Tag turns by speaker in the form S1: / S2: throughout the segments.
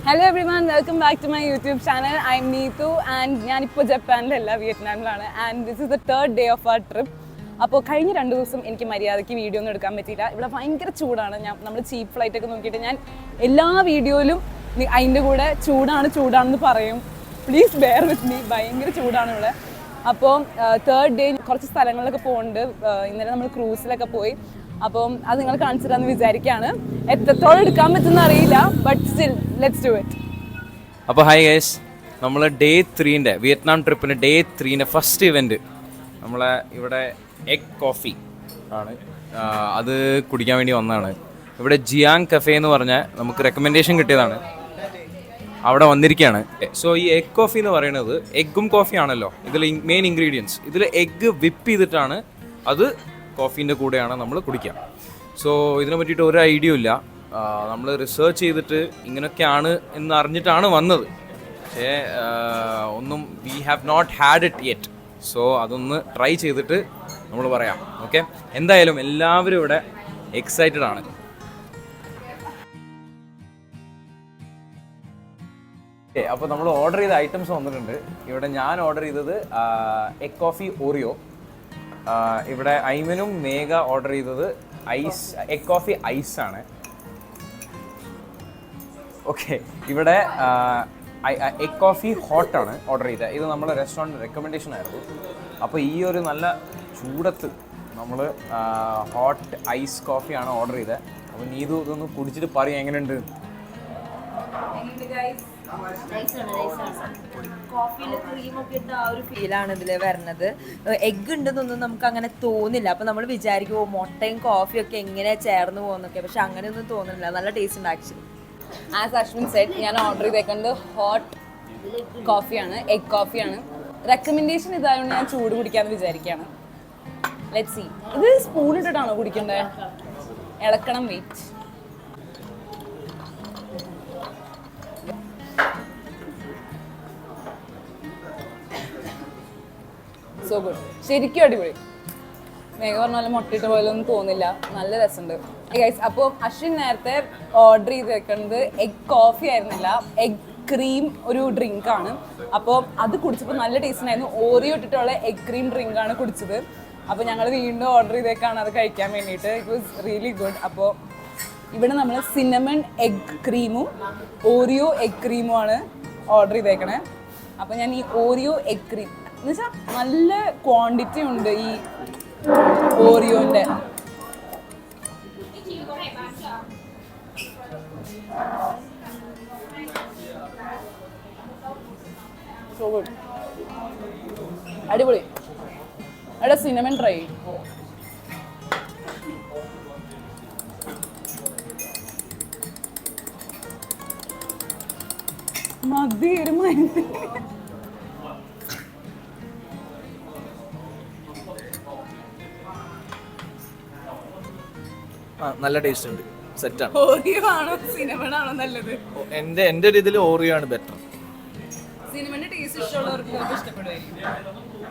S1: Hello everyone, welcome back to my YouTube channel. I'm Neetu and ഞാനിപ്പോൾ ജപ്പാനിലല്ല വിയറ്റ്നാമിലാണ് and this is the third day of our trip. അപ്പോൾ കഴിഞ്ഞ 2 ദിവസം എനിക്ക് മര്യാദയ്ക്ക് video ഒന്നും എടുക്കാൻ പറ്റിയില്ല. ഇവിടെ ഭയങ്കര ചൂടാണ്. നമ്മൾ ചീപ്പ് ഫ്ലൈറ്റ് ഒക്കെ നോക്കിയിട്ട് ഞാൻ എല്ലാ വീഡിയോയിലും അതിൻ്റെ കൂടെ ചൂടാണെന്ന് പറയും. പ്ലീസ് ബെയർ വിത്ത് മീ, ഭയങ്കര ചൂടാണ് ഇവിടെ. അപ്പോൾ തേർഡ് ഡേ കുറച്ച് സ്ഥലങ്ങളിലൊക്കെ പോകുന്നുണ്ട്. ഇന്നലെ നമ്മൾ ക്രൂസിലൊക്കെ പോയി. അപ്പം അത് നിങ്ങൾ കാണിച്ചു തരാമെന്ന് വിചാരിക്കുകയാണ്. എത്രത്തോളം എടുക്കാൻ പറ്റുമെന്ന് അറിയില്ല, but still let's do it.
S2: അപ്പോൾ ഹായ് ഗൈസ്, നമ്മൾ ഡേ 3 വിയറ്റ്നാം ട്രിപ്പിന് ഡേ 3 ഫസ്റ്റ് ഇവൻറ്റ് നമ്മളെ ഇവിടെ എഗ് കോഫി ആണ്. അത് കുടിക്കാൻ വേണ്ടി വന്നതാണ്. ഇവിടെ ജിയാങ് കഫേ എന്ന് പറഞ്ഞാൽ നമുക്ക് റെക്കമെൻഡേഷൻ കിട്ടിയതാണ്, അവിടെ വന്നിരിക്കുകയാണ്. സോ ഈ എഗ് കോഫി എന്ന് പറയുന്നത് എഗ്ഗും കോഫി ആണല്ലോ ഇതിൽ മെയിൻ ഇൻഗ്രീഡിയൻസ്. ഇതിൽ എഗ്ഗ് വിപ്പ് ചെയ്തിട്ടാണ് അത് കോഫീൻ്റെ കൂടെയാണ് നമ്മൾ കുടിക്കുക. സോ ഇതിനെ പറ്റിയിട്ട് ഒരു ഐഡിയ ഇല്ല. നമ്മൾ റിസർച്ച് ചെയ്തിട്ട് ഇങ്ങനെയൊക്കെയാണ് എന്ന് അറിഞ്ഞിട്ടാണ് വന്നത്. പക്ഷേ ഒന്നും we have not had it yet. So അതൊന്ന് ട്രൈ ചെയ്തിട്ട് നമ്മൾ പറയാം. ഓക്കെ, എന്തായാലും എല്ലാവരും ഇവിടെ എക്സൈറ്റഡ് ആണ്. അപ്പോൾ നമ്മൾ ഓർഡർ ചെയ്ത ഐറ്റംസ് വന്നിട്ടുണ്ട്. ഇവിടെ ഞാൻ ഓർഡർ ചെയ്തത് എഗ് കോഫി ഓറിയോ. ഇവിടെ ഐമനും മേഘ ഓർഡർ ചെയ്തത് എഗ് കോഫി ഐസാണ്. ഓക്കെ, ഇവിടെ എഗ് കോഫി ഹോട്ടാണ് ഓർഡർ ചെയ്തത്. ഇത് നമ്മുടെ റെസ്റ്റോറൻറ്റ് റെക്കമെൻഡേഷൻ ആയിരുന്നു. അപ്പോൾ ഈ ഒരു നല്ല ചൂടത്ത് നമ്മൾ ഹോട്ട് ഐസ് കോഫിയാണ് ഓർഡർ ചെയ്തത്. അപ്പോൾ നീ ഇതൊന്ന് കുടിച്ചിട്ട് പറയാം എങ്ങനെയുണ്ട്.
S3: കോഫിയിൽ ക്രീമൊക്കെ ഇട്ട ആ ഒരു ഫീലാണ് ഇതിൽ വരുന്നത്. എഗ്ഗ് ഉണ്ടെന്നൊന്നും നമുക്ക് അങ്ങനെ തോന്നില്ല. അപ്പോൾ നമ്മൾ വിചാരിക്കും മുട്ടയും കോഫിയൊക്കെ എങ്ങനെ ചേർന്ന് പോകുന്നൊക്കെ, പക്ഷെ അങ്ങനെയൊന്നും തോന്നുന്നില്ല. നല്ല ടേസ്റ്റ് ഉണ്ട് ആക്ച്വലി.
S1: ആസ് അശ്വിൻ സെഡ്, ഞാൻ ഓർഡർ ചെയ്തേക്കുന്നത് ഹോട്ട് കോഫിയാണ്, എഗ് കോഫിയാണ്. റെക്കമെൻഡേഷൻ ഇതായതുകൊണ്ട് ഞാൻ ചൂട് കുടിക്കാമെന്ന് വിചാരിക്കുകയാണ്. Let's see. ഇത് സ്പൂൺ ഇട്ടിട്ടാണോ കുടിക്കേണ്ടത്? ഇളക്കണം, വെയിറ്റ്. സോ ഗുഡ്, ശരിക്കും അടിപൊളി. മേഘ പറഞ്ഞ പോലെ മുട്ടിട്ട് പോലൊന്നും തോന്നില്ല, നല്ല രസമുണ്ട് ഗൈസ്. അപ്പോൾ അശ്വിൻ നേരത്തെ ഓർഡർ ചെയ്തേക്കുന്നത് എഗ് കോഫി ആയിരുന്നില്ല, എഗ് ക്രീം ഒരു ഡ്രിങ്കാണ്. അപ്പോൾ അത് കുടിച്ചപ്പോൾ നല്ല ടേസ്റ്റ് ആയിരുന്നു. ഓറിയോ ഇട്ടിട്ടുള്ള എഗ് ക്രീം ഡ്രിങ്കാണ് കുടിച്ചത്. അപ്പോൾ ഞങ്ങൾ വീണ്ടും ഓർഡർ ചെയ്തേക്കാണ് അത് കഴിക്കാൻ വേണ്ടിയിട്ട്. It was really good. അപ്പോൾ ഇവിടെ നമ്മൾ സിനമൺ എഗ് ക്രീമും ഓറിയോ എഗ് ക്രീമുമാണ് ഓർഡർ ചെയ്തേക്കണേ. അപ്പോൾ ഞാൻ ഈ ഓറിയോ എഗ് ക്രീം എന്നുവെച്ചാൽ നല്ല ക്വാണ്ടിറ്റി ഉണ്ട് ഈ ഓറിയോൻ്റെ. സോ ഗുഡ്, അടിപൊളി. അവിടെ സിനമൺ ട്രൈ ചെയ്യും. മതി ഒരു മൈൻഡ്.
S4: നല്ല ടേസ്റ്റ് ഉണ്ട്, സെറ്റാണ്.
S1: ഓറിയോ ആണോ സിനമൺ ആണോ നല്ലത്?
S4: എൻ്റെ ഒരു ഇതിൽ ഓറിയോ ആണ് ബെറ്റർ.
S1: സിനമണിന്റെ ടേസ്റ്റ് ഇഷ്ടമുള്ളവർക്ക് ഇഷ്ടപ്പെടുമായിരിക്കും.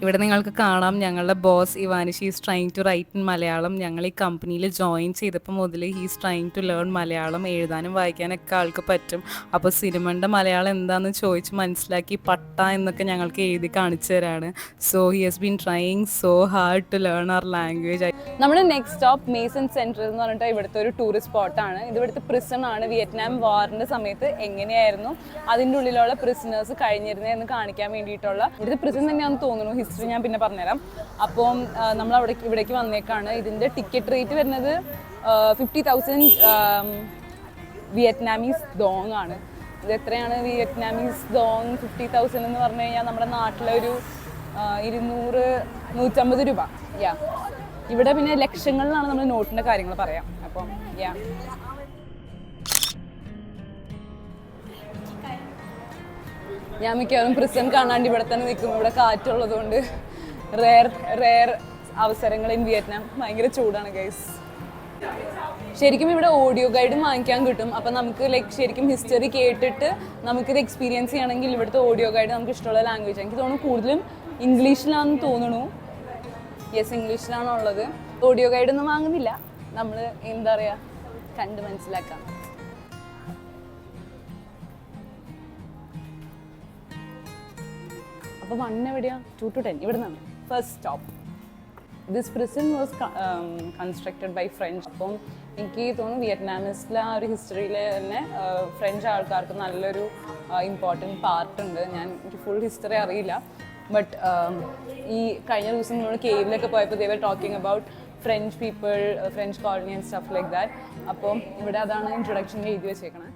S5: ഇവിടെ നിങ്ങൾക്ക് കാണാം ഞങ്ങളുടെ boss Ivanish is trying to write in Malayalam. ഞങ്ങൾ ഈ കമ്പനിയിൽ ജോയിൻ ചെയ്തപ്പോൾ മുതൽ he's trying to learn Malayalam. എഴുതാനും വായിക്കാനൊക്കെ ആൾക്ക് പറ്റും. അപ്പോൾ സിനിമയുടെ മലയാളം എന്താണെന്ന് ചോദിച്ച് മനസ്സിലാക്കി പട്ട എന്നൊക്കെ ഞങ്ങൾക്ക് എഴുതി കാണിച്ചു തരാണ്. So he has been trying so hard to learn our language.
S1: നമ്മുടെ നെക്സ്റ്റ് സ്റ്റോപ്പ് മേസൺ സെൻറ്റർ എന്ന് പറഞ്ഞിട്ട് ഇവിടുത്തെ ഒരു ടൂറിസ്റ്റ് സ്പോട്ടാണ്. ഇത് ഇവിടുത്തെ പ്രിസൺ ആണ്. വിയറ്റ്നാം വാറിൻ്റെ സമയത്ത് എങ്ങനെയായിരുന്നു അതിൻ്റെ ഉള്ളിലുള്ള പ്രിസണേഴ്സ് കഴിഞ്ഞിരുന്നതെന്ന് കാണിക്കാൻ വേണ്ടിയിട്ടുള്ള ഇവിടുത്തെ പ്രിസൺ തന്നെയാണെന്ന് തോന്നുന്നു. ഹിസ്റ്ററി ഞാൻ പിന്നെ പറഞ്ഞുതരാം. അപ്പം നമ്മൾ ഇവിടേക്ക് വന്നേക്കാണ്. ഇതിൻ്റെ ടിക്കറ്റ് റേറ്റ് വരുന്നത് 50,000 വിയറ്റ്നാമീസ് ദോങ് ആണ്. ഇത് എത്രയാണ് വിയറ്റ്നാമീസ് ദോങ്? 50,000 എന്ന് പറഞ്ഞു കഴിഞ്ഞാൽ നമ്മുടെ നാട്ടിലെ ഒരു 200-150 രൂപ. യാ, ഇവിടെ പിന്നെ ലക്ഷങ്ങളിലാണ് നമ്മൾ നോട്ടിൻ്റെ കാര്യങ്ങൾ പറയാം. അപ്പം യാ, ഞാൻ മിക്കവാറും പ്രിസൺ കാണാണ്ട് ഇവിടെ തന്നെ നിൽക്കും. ഇവിടെ കാറ്റുള്ളത് കൊണ്ട് റെയർ അവസരങ്ങൾ ഇൻ വിയറ്റ്നാം. ഭയങ്കര ചൂടാണ് ഗൈസ്. ശരിക്കും ഇവിടെ ഓഡിയോ ഗൈഡും വാങ്ങിക്കാൻ കിട്ടും. അപ്പം നമുക്ക് ശരിക്കും ഹിസ്റ്ററി കേട്ടിട്ട് നമുക്കിത് എക്സ്പീരിയൻസ് ചെയ്യണമെങ്കിൽ ഇവിടുത്തെ ഓഡിയോ ഗൈഡ് നമുക്ക് ഇഷ്ടമുള്ള ലാംഗ്വേജ്. എനിക്ക് തോന്നുന്നു കൂടുതലും ഇംഗ്ലീഷിലാണെന്ന് തോന്നുന്നു. യെസ്, ഇംഗ്ലീഷിലാണുള്ളത്. ഓഡിയോ ഗൈഡൊന്നും വാങ്ങുന്നില്ല, നമ്മൾ എന്താ പറയുക, കണ്ട് മനസ്സിലാക്കാം. അപ്പോൾ 1 എവിടെയാണ്? 2 to 10 ഇവിടെ നിന്നാണ് first stop. This prison was constructed by French. അപ്പം എനിക്ക് തോന്നുന്നു വിയറ്റ്നാമിസിലെ ആ ഒരു ഹിസ്റ്ററിയിൽ തന്നെ ഫ്രഞ്ച് ആൾക്കാർക്ക് നല്ലൊരു ഇമ്പോർട്ടൻറ്റ് പാർട്ടുണ്ട്. എനിക്ക് ഫുൾ ഹിസ്റ്ററി അറിയില്ല, ബട്ട് ഈ കഴിഞ്ഞ ദിവസം നമ്മൾ കേവിലൊക്കെ പോയപ്പോൾ they were talking about French people, French colony and stuff like that. അപ്പം ഇവിടെ അതാണ് ഇൻട്രൊഡക്ഷനിൽ എഴുതി വെച്ചേക്കണേ.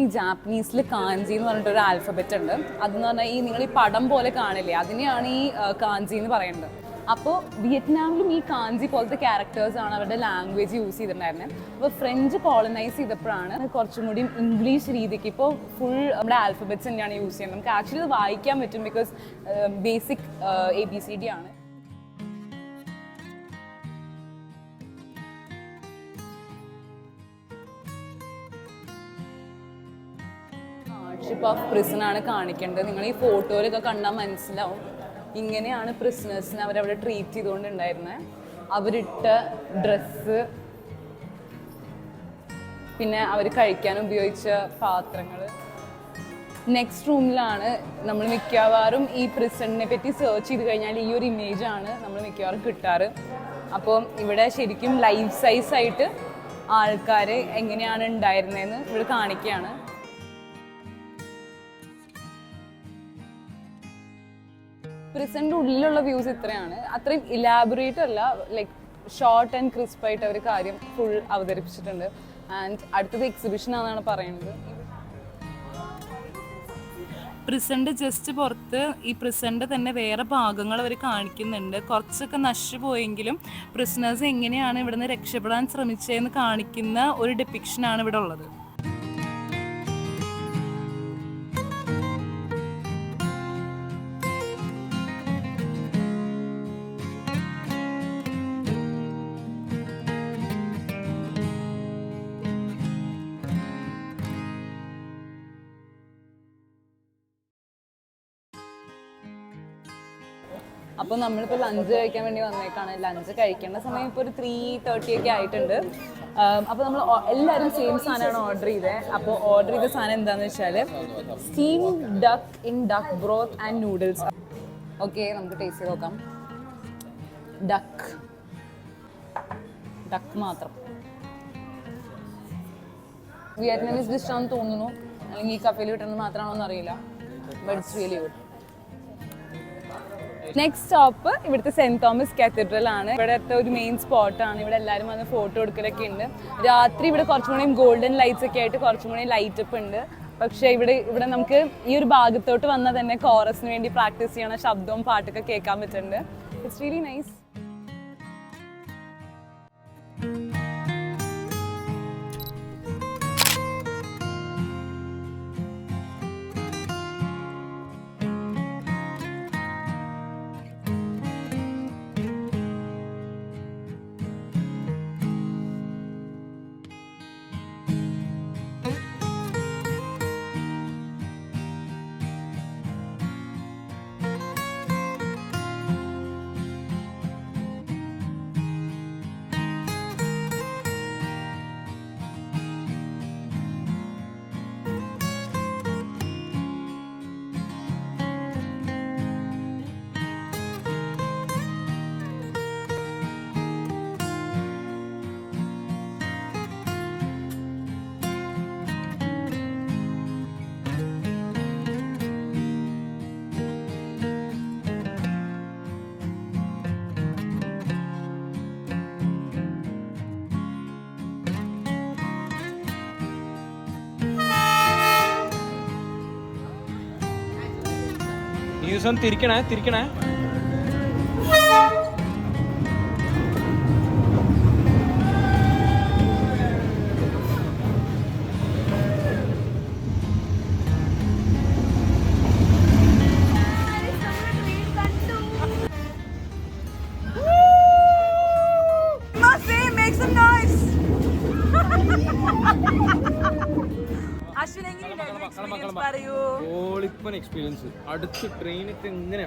S1: ഈ ജാപ്പനീസിൽ കാഞ്ചി എന്ന് പറഞ്ഞിട്ടൊരു ആൽഫബറ്റ് ഉണ്ട്. അതെന്ന് പറഞ്ഞാൽ നിങ്ങൾ ഈ പടം പോലെ കാണില്ലേ, അതിനെയാണ് ഈ കാഞ്ചി എന്ന് പറയുന്നത്. അപ്പോൾ വിയറ്റ്നാമിലും ഈ കാഞ്ചി പോലത്തെ ക്യാരക്ടേഴ്സാണ് അവരുടെ ലാംഗ്വേജ് യൂസ് ചെയ്തിട്ടുണ്ടായിരുന്നത്. അപ്പോൾ ഫ്രഞ്ച് കോളനൈസ് ചെയ്തപ്പോഴാണ് കുറച്ചും കൂടി ഇംഗ്ലീഷ് രീതിക്ക് ഇപ്പോൾ ഫുൾ നമ്മുടെ ആൽഫബറ്റ്സ് തന്നെയാണ് യൂസ് ചെയ്യുന്നത്. നമുക്ക് ആക്ച്വലി ഇത് വായിക്കാൻ പറ്റും, ബിക്കോസ് ബേസിക് ABCD ആണ്. ഷിപ്പ് ഓഫ് പ്രിസൺ ആണ് കാണിക്കേണ്ടത്. നിങ്ങൾ ഈ ഫോട്ടോയിലൊക്കെ കണ്ടാൽ മനസ്സിലാവും ഇങ്ങനെയാണ് പ്രിസണേഴ്സിനെ അവരവിടെ ട്രീറ്റ് ചെയ്തുകൊണ്ടുണ്ടായിരുന്നത്. അവരിട്ട ഡ്രസ്സ്, പിന്നെ അവർ കഴിക്കാൻ ഉപയോഗിച്ച പാത്രങ്ങൾ. നെക്സ്റ്റ് റൂമിലാണ് നമ്മൾ മിക്കവാറും ഈ പ്രിസണിനെ പറ്റി സെർച്ച് ചെയ്ത് കഴിഞ്ഞാൽ ഈ ഒരു ഇമേജാണ് നമ്മൾ മിക്കവാറും കിട്ടാറ്. അപ്പോൾ ഇവിടെ ശരിക്കും ലൈഫ് സൈസായിട്ട് ആൾക്കാർ എങ്ങനെയാണ് ഉണ്ടായിരുന്നതെന്ന് ഇവിടെ കാണിക്കുകയാണ്. പ്രിസണിൻ്റെ ഉള്ളിലുള്ള വ്യൂസ് ഇത്രയാണ്. അത്രയും ഇലാബറേറ്റ് അല്ല, ലൈക്ക് ഷോർട്ട് ആൻഡ് ക്രിസ്പ് ആയിട്ട് അവർ കാര്യം ഫുൾ അവതരിപ്പിച്ചിട്ടുണ്ട്. ആൻഡ് അടുത്തത് എക്സിബിഷൻ ആണെന്നാണ് പറയുന്നത്.
S5: പ്രിസൻ്റെ ജസ്റ്റ് പുറത്ത് ഈ പ്രിസൻ്റെ തന്നെ വേറെ ഭാഗങ്ങൾ അവർ കാണിക്കുന്നുണ്ട്. കുറച്ചൊക്കെ നശിച്ചു പോയെങ്കിലും പ്രിസണേഴ്സ് എങ്ങനെയാണ് ഇവിടുന്ന് രക്ഷപ്പെടാൻ ശ്രമിച്ചതെന്ന് കാണിക്കുന്ന ഒരു ഡെപ്പിക്ഷനാണ് ഇവിടെ ഉള്ളത്.
S1: അപ്പോൾ നമ്മളിപ്പോൾ ലഞ്ച് കഴിക്കാൻ വേണ്ടി വന്നേക്കാണ്. ലഞ്ച് കഴിക്കേണ്ട സമയം ഇപ്പോൾ ഒരു 3:30 ഒക്കെ ആയിട്ടുണ്ട്. അപ്പോൾ നമ്മൾ എല്ലാവരും സെയിം സാധനമാണ് ഓർഡർ ചെയ്തത്. അപ്പോൾ ഓർഡർ ചെയ്ത സാധനം എന്താണെന്ന് വെച്ചാൽ steam duck in duck broth and noodles. Okay, നമുക്ക് ടേസ്റ്റ് ചെയ്ത് നോക്കാം. ഡക്ക് മാത്രം. വിയറ്റ്നാമീസ് ഡിഷാണെന്ന് തോന്നുന്നു, അല്ലെങ്കിൽ ഈ കഫേയിൽ കിട്ടുന്നത് മാത്രമാണോ എന്നറിയില്ല, but it's really good. Next stop ഇവിടുത്തെ സെൻറ് തോമസ് കാത്തഡ്രൽ ആണ്. ഇവിടുത്തെ ഒരു മെയിൻ സ്പോട്ടാണ്. ഇവിടെ എല്ലാവരും വന്ന് ഫോട്ടോ എടുക്കലൊക്കെ ഉണ്ട്. രാത്രി ഇവിടെ കുറച്ചും കൂടി ഗോൾഡൻ ലൈറ്റ്സ് ഒക്കെ ആയിട്ട് കുറച്ചും കൂടി ലൈറ്റ് അപ്പ് ഉണ്ട്. പക്ഷേ ഇവിടെ നമുക്ക് ഈ ഒരു ഭാഗത്തോട്ട് വന്നാൽ തന്നെ കോറസിന് വേണ്ടി പ്രാക്ടീസ് ചെയ്യണ ശബ്ദവും പാട്ടൊക്കെ കേൾക്കാൻ പറ്റുന്നുണ്ട്. It's really nice.
S2: ഈ ദിവസം തിരിക്കണേ. ഓളിപ്പൻ എക്സ്പീരിയൻസ്. അടുത്ത് ട്രെയിനൊക്കെ ഇങ്ങനെ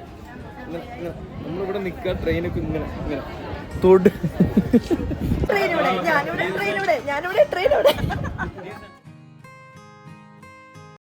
S2: നമ്മളിവിടെ നിൽക്കുക, ട്രെയിനൊക്കെ ഇങ്ങനെ തൊട്.
S3: ഞാനിവിടെ